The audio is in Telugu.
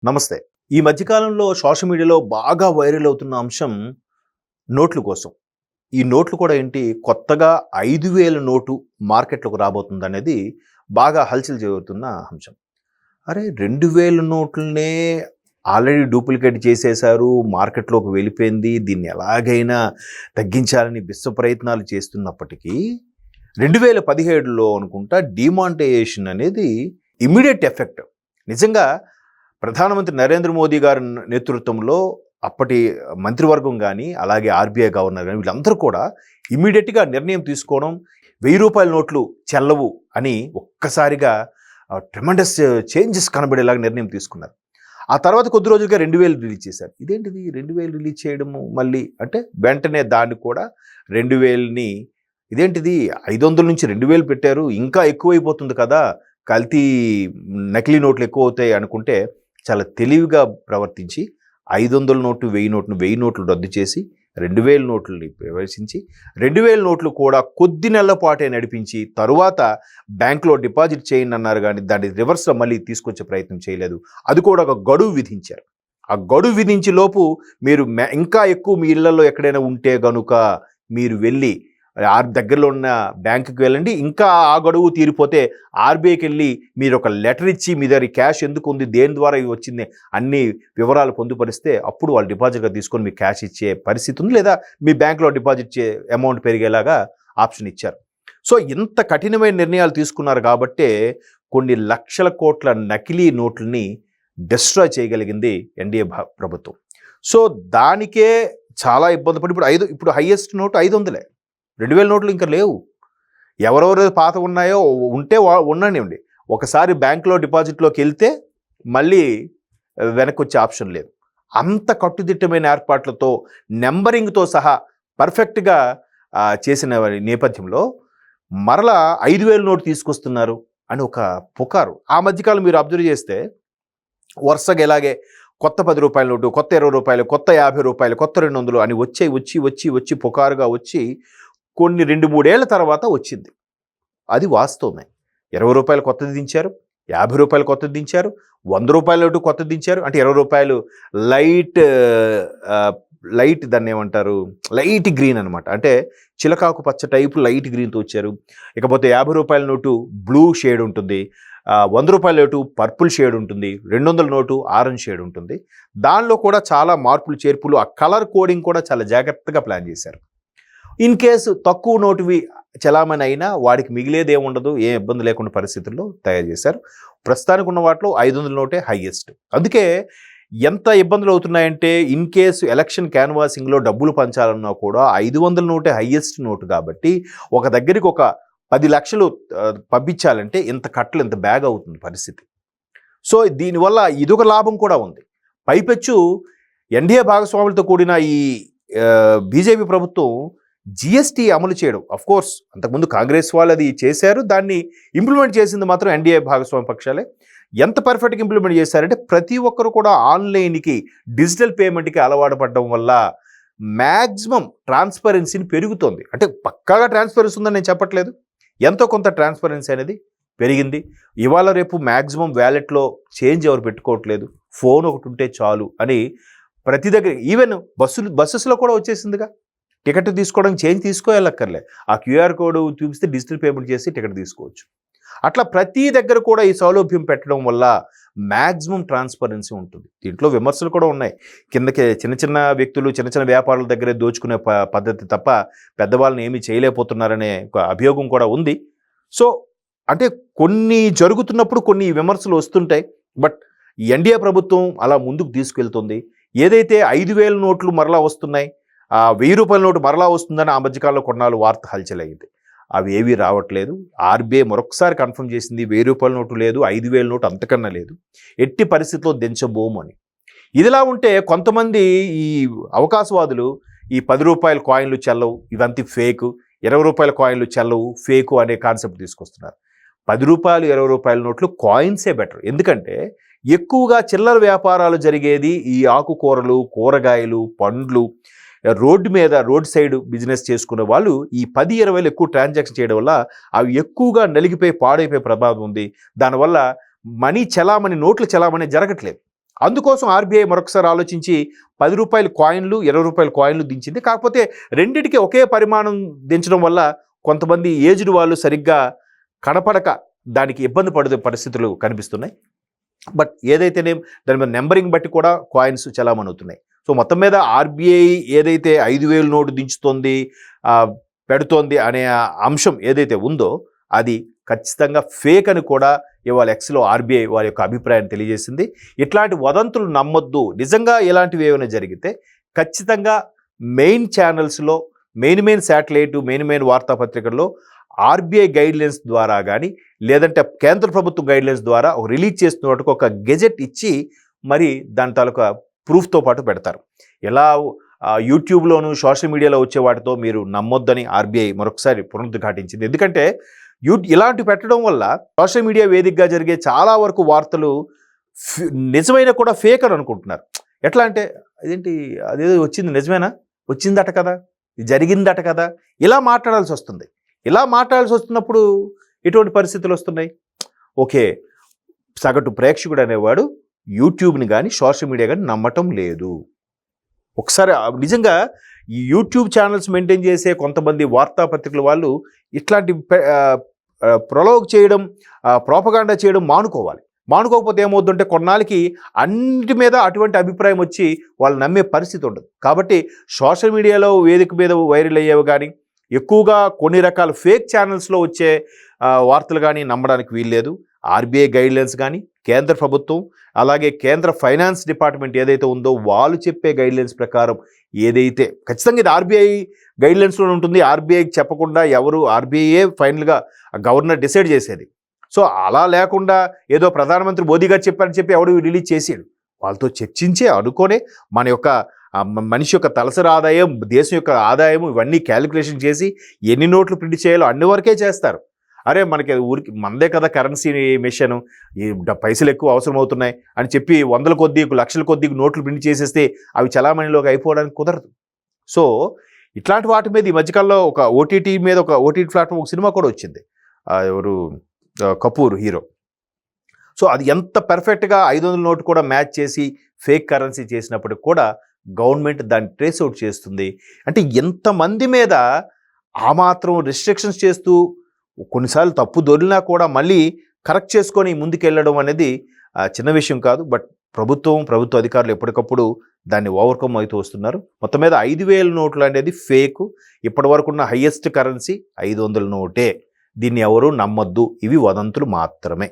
నమస్తే. ఈ మధ్య కాలంలో సోషల్ మీడియాలో బాగా వైరల్ అవుతున్న అంశం నోట్ల కోసం. ఈ నోట్లు కూడా ఏంటి కొత్తగా 5,000 నోటు మార్కెట్‌లోకి రాబోతుందనేది బాగా హల్చల్ జరుగుతున్న అంశం. అరే! 2,000 నోట్లనే ఆల్రెడీ డూప్లికేట్ చేసేశారు. మార్కెట్‌లోకి వెళ్ళిపోయింది. దీన్ని ఎలాగైనా తగ్గించాలని విశ్వ ప్రయత్నాలు చేస్తున్నప్పటికీ 2017లో అనుకుంటా డీమానిటైజేషన్ అనేది ఇమ్మీడియేట్ ఎఫెక్ట్. నిజంగా ప్రధానమంత్రి నరేంద్ర మోదీ గారి నేతృత్వంలో అప్పటి మంత్రివర్గం కానీ అలాగే ఆర్బీఐ గవర్నర్ కానీ వీళ్ళందరూ కూడా ఇమ్మీడియట్గా నిర్ణయం తీసుకోవడం ₹1000 నోట్లు చెల్లవు అని ఒక్కసారిగా ట్రెమెండస్ చేంజెస్ కనబడేలాగా నిర్ణయం తీసుకున్నారు. ఆ తర్వాత కొద్ది రోజులుగా 2,000 రిలీజ్ చేశారు. ఇదేంటిది 2,000 రిలీజ్ చేయడము మళ్ళీ అంటే వెంటనే దాన్ని కూడా 2,000ని ఇదేంటిది 500 నుంచి 2,000 పెట్టారు, ఇంకా ఎక్కువైపోతుంది కదా, కల్తీ నకిలీ నోట్లు ఎక్కువ అవుతాయి అనుకుంటే చాలా తెలివిగా ప్రవర్తించి 500 నోటు 1000 నోట్లు రద్దు చేసి 2,000 నోట్లని ప్రవేశించి 2,000 నోట్లు కూడా కొద్ది నెలల పాటే నడిపించి తరువాత బ్యాంకులో డిపాజిట్ చేయండి అన్నారు కానీ దాన్ని రివర్స్లో మళ్ళీ తీసుకొచ్చే ప్రయత్నం చేయలేదు. అది కూడా ఒక గడువు విధించారు. ఆ గడువు విధించే లోపు మీరు ఇంకా ఎక్కువ మీ ఇళ్లలో ఎక్కడైనా ఉంటే గనుక మీరు వెళ్ళి దగ్గరలో ఉన్న బ్యాంకుకి వెళ్ళండి, ఇంకా ఆ గడువు తీరిపోతే ఆర్బీఐకి వెళ్ళి మీరు ఒక లెటర్ ఇచ్చి మీ దగ్గర క్యాష్ ఎందుకు ఉంది, దేని ద్వారా ఇవి వచ్చింది అన్ని వివరాలు పొందుపరిస్తే అప్పుడు వాళ్ళు డిపాజిట్గా తీసుకొని మీకు క్యాష్ ఇచ్చే పరిస్థితి ఉంది, లేదా మీ బ్యాంకులో డిపాజిట్ చే అమౌంట్ పెరిగేలాగా ఆప్షన్ ఇచ్చారు. సో ఇంత కఠినమైన నిర్ణయాలు తీసుకున్నారు కాబట్టే కొన్ని లక్షల కోట్ల నకిలీ నోట్లని డిస్ట్రాయ్ చేయగలిగింది ఎన్డీఏ ప్రభుత్వం. సో దానికే చాలా ఇబ్బంది పడి ఇప్పుడు హైయెస్ట్ నోటు 500. 2,000 నోట్లు ఇంకా లేవు. ఎవరెవరు పాత ఉన్నాయో ఉంటే ఉండనివ్వండి, ఒకసారి బ్యాంకులో డిపాజిట్లోకి వెళ్తే మళ్ళీ వెనక్కి వచ్చే ఆప్షన్ లేదు. అంత కట్టుదిట్టమైన ఏర్పాట్లతో నెంబరింగ్తో సహా పర్ఫెక్ట్గా చేసిన నేపథ్యంలో మరలా 5,000 నోటు తీసుకొస్తున్నారు అని ఒక పుకారు. ఆ మధ్యకాలం మీరు అబ్జర్వ్ చేస్తే వరుసగా ఇలాగే కొత్త ₹10 నోటు, కొత్త ₹20, కొత్త ₹50, కొత్త 200 అని వచ్చి పుకారుగా వచ్చి కొన్ని 2-3 ఏళ్ల తర్వాత వచ్చింది. అది వాస్తవమే. ₹20 కొత్తది దించారు, ₹50 కొత్తది దించారు, ₹100 నోటు కొత్తది దించారు. అంటే ₹20 లైట్ దాన్ని ఏమంటారు, లైట్ గ్రీన్ అనమాట. అంటే చిలకాకు పచ్చ టైపు లైట్ గ్రీన్తో వచ్చారు. ఇకపోతే ₹50 నోటు బ్లూ షేడ్ ఉంటుంది, ₹100 నోటు పర్పుల్ షేడ్ ఉంటుంది, 200 నోటు ఆరెంజ్ షేడ్ ఉంటుంది. దానిలో కూడా చాలా మార్పులు చేర్పులు, ఆ కలర్ కోడింగ్ కూడా చాలా జాగ్రత్తగా ప్లాన్ చేశారు. ఇన్ కేసు తక్కువ నోటువి చలామణి అయినా వాడికి మిగిలేదే ఉండదు, ఏ ఇబ్బంది లేకుండా పరిస్థితుల్లో తయారు చేశారు. ప్రస్తుతానికి ఉన్న వాటిలో 500 నోటే హైయెస్ట్. అందుకే ఎంత ఇబ్బందులు అవుతున్నాయంటే ఇన్ కేసు ఎలక్షన్ క్యాన్వాసింగ్లో డబ్బులు పంచాలన్నా కూడా 500 నోటే హైయెస్ట్ నోటు కాబట్టి ఒక దగ్గరికి ఒక 10 లక్షలు పంపించాలంటే ఇంత కట్టలు ఇంత బ్యాగ్ అవుతుంది పరిస్థితి. సో దీనివల్ల ఇదొక లాభం కూడా ఉంది. పైపెచ్చు ఎన్డీఏ భాగస్వాములతో కూడిన ఈ బీజేపీ ప్రభుత్వం జిఎస్టీ అమలు చేయడం, అఫ్కోర్స్ అంతకుముందు కాంగ్రెస్ వాళ్ళు అది చేశారు, దాన్ని ఇంప్లిమెంట్ చేసింది మాత్రం ఎన్డీఏ భాగస్వామ్య పక్షాలే. ఎంత పర్ఫెక్ట్గా ఇంప్లిమెంట్ చేశారంటే ప్రతి ఒక్కరు కూడా ఆన్లైన్కి డిజిటల్ పేమెంట్కి అలవాటు పడడం వల్ల మ్యాక్సిమం ట్రాన్స్పరెన్సీని పెరుగుతుంది. అంటే పక్కాగా ట్రాన్స్పరెన్సీ ఉందని నేను చెప్పట్లేదు, ఎంతో కొంత ట్రాన్స్పరెన్సీ అనేది పెరిగింది. ఇవాళ రేపు మ్యాక్సిమం వ్యాలెట్లో చేంజ్ ఎవరు పెట్టుకోవట్లేదు, ఫోన్ ఒకటి ఉంటే చాలు అని ప్రతి దగ్గర, ఈవెన్ బస్సెస్లో కూడా వచ్చేసిందిగా. టికెట్ తీసుకోవడానికి చేంజ్ తీసుకోవాలక్కర్లే, ఆ క్యూఆర్ కోడ్ చూపిస్తే డిజిటల్ పేమెంట్ చేసి టికెట్ తీసుకోవచ్చు. అట్లా ప్రతి దగ్గర కూడా ఈ సౌలభ్యం పెట్టడం వల్ల మ్యాక్సిమం ట్రాన్స్పరెన్సీ ఉంటుంది. దీంట్లో విమర్శలు కూడా ఉన్నాయి. కిందకి చిన్న వ్యక్తులు చిన్న వ్యాపారుల దగ్గరే దోచుకునే పద్ధతి తప్ప పెద్దవాళ్ళని ఏమీ చేయలేకపోతున్నారనే ఒక అభియోగం కూడా ఉంది. సో అంటే కొన్ని జరుగుతున్నప్పుడు కొన్ని విమర్శలు వస్తుంటాయి. బట్ ఎన్డీఏ ప్రభుత్వం అలా ముందుకు తీసుకెళ్తుంది. ఏదైతే 5,000 నోట్లు మరలా వస్తున్నాయి, ₹1000 నోటు మరలా వస్తుందని ఆ మధ్యకాలంలో కొన్నాళ్ళు వార్త హల్చల్ అయ్యింది. అవి ఏవీ రావట్లేదు. ఆర్బీఐ మరొకసారి కన్ఫర్మ్ చేసింది, ₹1000 నోటు లేదు, 5,000 నోటు అంతకన్నా లేదు, ఎట్టి పరిస్థితిలో దించబోము అని. ఇదిలా ఉంటే కొంతమంది ఈ అవకాశవాదులు ఈ ₹10 కాయిన్లు చెల్లవు, ఇవంతా ఫేకు, ₹20 కాయిన్లు చెల్లవు, ఫేకు అనే కాన్సెప్ట్ తీసుకొస్తున్నారు. ₹10 ₹20 నోట్లు కాయిన్సే బెటర్. ఎందుకంటే ఎక్కువగా చిల్లర వ్యాపారాలు జరిగేది ఈ ఆకుకూరలు, కూరగాయలు, పండ్లు, రోడ్ సైడ్ బిజినెస్ చేసుకునే వాళ్ళు ఈ 10-20 ఎక్కువ ట్రాన్సాక్షన్ చేయడం వల్ల అవి ఎక్కువగా నలిగిపోయి పాడైపోయే ప్రమాదం ఉంది. దానివల్ల నోట్ల చలామణి జరగట్లేదు. అందుకోసం ఆర్బీఐ మరొకసారి ఆలోచించి రూ. 10 కాయిన్లు, రూ. 20 కాయిన్లు దించింది. కాకపోతే రెండిటికి ఒకే పరిమాణం దించడం వల్ల కొంతమంది ఏజ్డ్ వాళ్ళు సరిగ్గా కనపడక దానికి ఇబ్బంది పడే పరిస్థితులు కనిపిస్తున్నాయి. బట్ ఏదైతేనే దాని మీద నెంబరింగ్ బట్టి కూడా కాయిన్స్ చలామణి అవుతున్నాయి. సో మొత్తం మీద ఆర్బీఐ ఏదైతే 5,000 నోటు దించుతోంది, పెడుతోంది అనే అంశం ఏదైతే ఉందో అది ఖచ్చితంగా ఫేక్ అని కూడా ఇవాళ ఎక్స్లో ఆర్బీఐ వారి యొక్క అభిప్రాయాన్ని తెలియజేసింది. ఇట్లాంటి వదంతులు నమ్మొద్దు. నిజంగా ఇలాంటివి ఏమైనా జరిగితే ఖచ్చితంగా మెయిన్ ఛానల్స్లో, మెయిన్ శాటిలైట్, మెయిన్ వార్తాపత్రికల్లో ఆర్బీఐ గైడ్లైన్స్ ద్వారా కానీ లేదంటే కేంద్ర ప్రభుత్వ గైడ్లైన్స్ ద్వారా రిలీజ్ చేస్తున్నట్టుకు ఒక గెజెట్ ఇచ్చి మరి దాని తాలూకా ప్రూఫ్తో పాటు పెడతారు. ఎలా యూట్యూబ్లోను సోషల్ మీడియాలో వచ్చే వాటితో మీరు నమ్మొద్దని ఆర్బీఐ మరొకసారి పునరుద్ఘాటించింది. ఎందుకంటే ఇలాంటివి పెట్టడం వల్ల సోషల్ మీడియా వేదికగా జరిగే చాలా వరకు వార్తలు నిజమైన కూడా ఫేక్ అని అనుకుంటున్నారు. ఎట్లా అంటే అదేంటి అదేదో వచ్చింది నిజమేనా, వచ్చిందట కదా, జరిగిందట కదా, ఇలా మాట్లాడాల్సి వస్తుంది. ఇలా మాట్లాడాల్సి వస్తున్నప్పుడు ఎటువంటి పరిస్థితులు వస్తున్నాయి? ఓకే, సగటు ప్రేక్షకుడు అనేవాడు యూట్యూబ్ని కానీ సోషల్ మీడియా కానీ నమ్మటం లేదు. ఒకసారి నిజంగా ఈ యూట్యూబ్ ఛానల్స్ మెయింటైన్ చేసే కొంతమంది వార్తాపత్రికల వాళ్ళు ఇట్లాంటి ప్రలోగ్ చేయడం, ప్రోపగాండా చేయడం మానుకోవాలి. మానుకోకపోతే ఏమవుతుందంటే కొన్నాళ్ళకి అన్నిటి మీద అటువంటి అభిప్రాయం వచ్చి వాళ్ళు నమ్మే పరిస్థితి ఉండదు. కాబట్టి సోషల్ మీడియాలో వేదిక మీద వైరల్ అయ్యేవి కానీ ఎక్కువగా కొన్ని రకాల ఫేక్ ఛానల్స్లో వచ్చే వార్తలు కానీ నమ్మడానికి వీల్లేదు. ఆర్బీఐ గైడ్లైన్స్ కానీ కేంద్ర ప్రభుత్వం అలాగే కేంద్ర ఫైనాన్స్ డిపార్ట్మెంట్ ఏదైతే ఉందో వాళ్ళు చెప్పే గైడ్లైన్స్ ప్రకారం ఏదైతే ఖచ్చితంగా ఇది ఆర్బీఐ గైడ్లైన్స్లో ఉంటుంది. ఆర్బీఐకి చెప్పకుండా ఎవరు, ఆర్బీఐయే ఫైనల్గా గవర్నర్ డిసైడ్ చేసేది. సో అలా లేకుండా ఏదో ప్రధానమంత్రి మోదీ గారు చెప్పారని చెప్పి ఎవడు రిలీజ్ చేసాడు. వాళ్ళతో చర్చించే అనుకోనే మన యొక్క మనిషి యొక్క తలసరి ఆదాయం, దేశం యొక్క ఆదాయం ఇవన్నీ క్యాలిక్యులేషన్ చేసి ఎన్ని నోట్లు ప్రింట్ చేయాలో అన్ని వరకే చేస్తారు. అరే మనకి ఊరికి మనదే కదా కరెన్సీ మిషన్, ఈ పైసలు ఎక్కువ అవసరం అవుతున్నాయి అని చెప్పి వందల కొద్దీ లక్షల కొద్దీ నోట్లు ప్రింట్ చేసేస్తే అవి చలామణిలోకి అయిపోవడానికి కుదరదు. సో ఇట్లాంటి వాటి మీద ఈ మధ్యకాలంలో ఒక ఓటీటీ ప్లాట్ఫామ్ ఒక సినిమా కూడా వచ్చింది, ఎవరు కపూర్ హీరో. సో అది ఎంత పర్ఫెక్ట్గా 500 నోటు కూడా మ్యాచ్ చేసి ఫేక్ కరెన్సీ చేసినప్పటికి కూడా గవర్నమెంట్ దాన్ని ట్రేస్ అవుట్ చేస్తుంది. అంటే ఎంతమంది మీద ఆ మాత్రం రిస్ట్రిక్షన్స్ చేస్తూ కొన్నిసార్లు తప్పు దొరికినా కూడా మళ్ళీ కరెక్ట్ చేసుకొని ముందుకెళ్ళడం అనేది చిన్న విషయం కాదు. బట్ ప్రభుత్వ అధికారులు ఎప్పటికప్పుడు దాన్ని ఓవర్కమ్ అవుతూ వస్తున్నారు. మొత్తం మీద 5,000 నోట్లు అనేది ఫేక్. ఇప్పటి వరకు ఉన్న హైయెస్ట్ కరెన్సీ 500 నోటే. దీన్ని ఎవరు నమ్మొద్దు, ఇవి వదంతులు మాత్రమే.